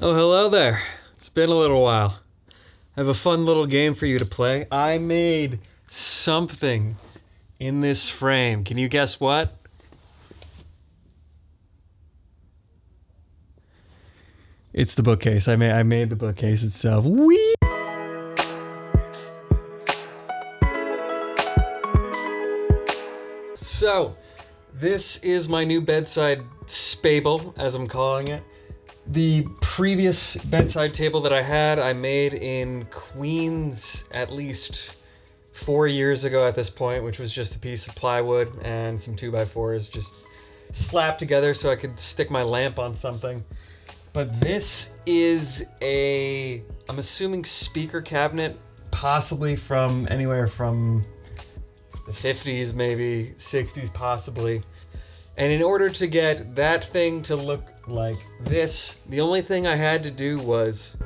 Oh, hello there. It's been a little while. I have a fun little game for you to play. I made something in this frame. Can you guess what? It's the bookcase. I made the bookcase itself. Whee! So, this is my new bedside spable, as I'm calling it. The previous bedside table that I had, I made in Queens at least 4 years ago at this point, which was just a piece of plywood and some 2x4s just slapped together so I could stick my lamp on something. But this is I'm assuming speaker cabinet, possibly from anywhere from the 50s, maybe 60s, possibly. And in order to get that thing to look like this, the only thing I had to do was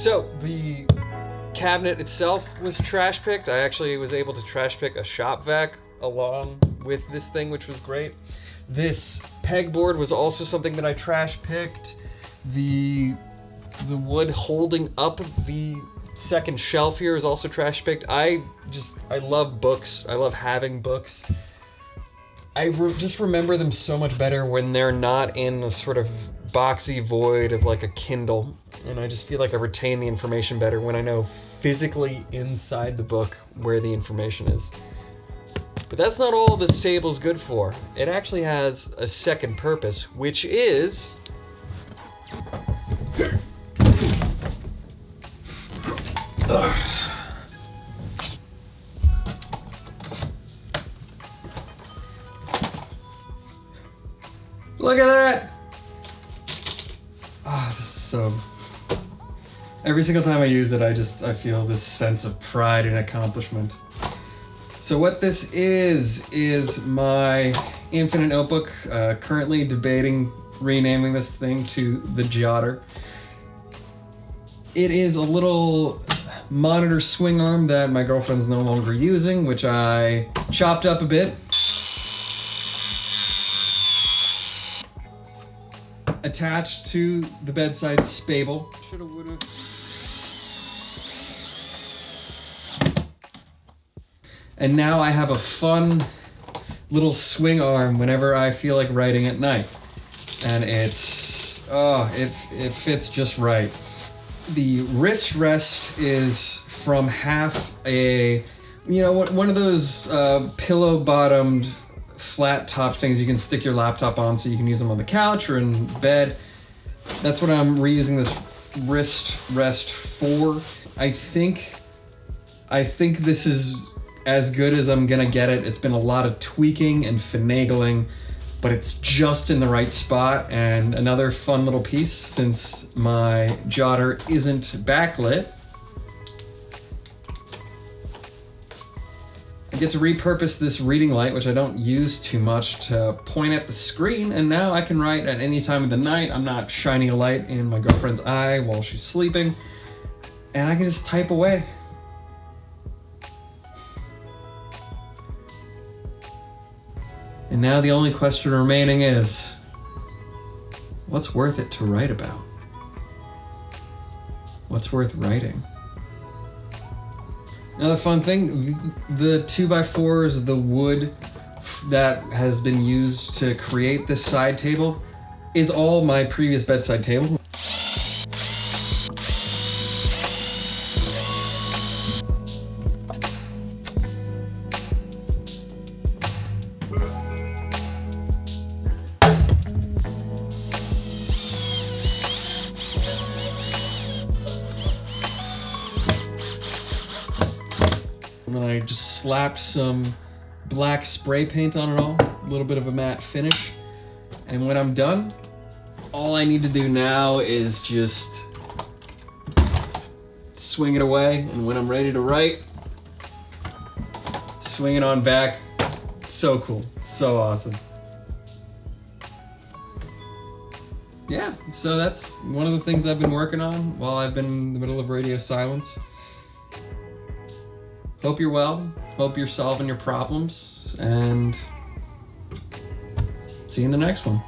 So the cabinet itself was trash picked. I actually was able to trash pick a shop vac along with this thing, which was great. This pegboard was also something that I trash picked. The wood holding up the second shelf here is also trash picked. I love books. I love having books. I just remember them so much better when they're not in a sort of boxy void of like a Kindle. And I just feel like I retain the information better when I know physically inside the book where the information is. But that's not all this table's good for. It actually has a second purpose, which is... Look at that! Ah, this is so... Every single time I use it, I feel this sense of pride and accomplishment. So what this is my infinite notebook. Currently debating renaming this thing to the Jotter. It is a little monitor swing arm that my girlfriend's no longer using, which I chopped up a bit. Attached to the bedside spable. Shoulda, woulda. And now I have a fun little swing arm whenever I feel like writing at night. And it fits just right. The wrist rest is from half a, one of those pillow-bottomed flat top things you can stick your laptop on so you can use them on the couch or in bed. That's what I'm reusing this wrist rest for. I think this is as good as I'm gonna get it. It's been a lot of tweaking and finagling, but it's just in the right spot. And another fun little piece, since my Jotter isn't backlit, I get to repurpose this reading light, which I don't use too much, to point at the screen, and now I can write at any time of the night. I'm not shining a light in my girlfriend's eye while she's sleeping, and I can just type away. And now the only question remaining is, what's worth it to write about? What's worth writing? Another fun thing, the 2x4s, the wood that has been used to create this side table is all my previous bedside table. And then I just slapped some black spray paint on it all, a little bit of a matte finish. And when I'm done, all I need to do now is just swing it away. And when I'm ready to write, swing it on back. It's so cool, it's so awesome. Yeah, so that's one of the things I've been working on while I've been in the middle of radio silence. Hope you're well, hope you're solving your problems, and see you in the next one.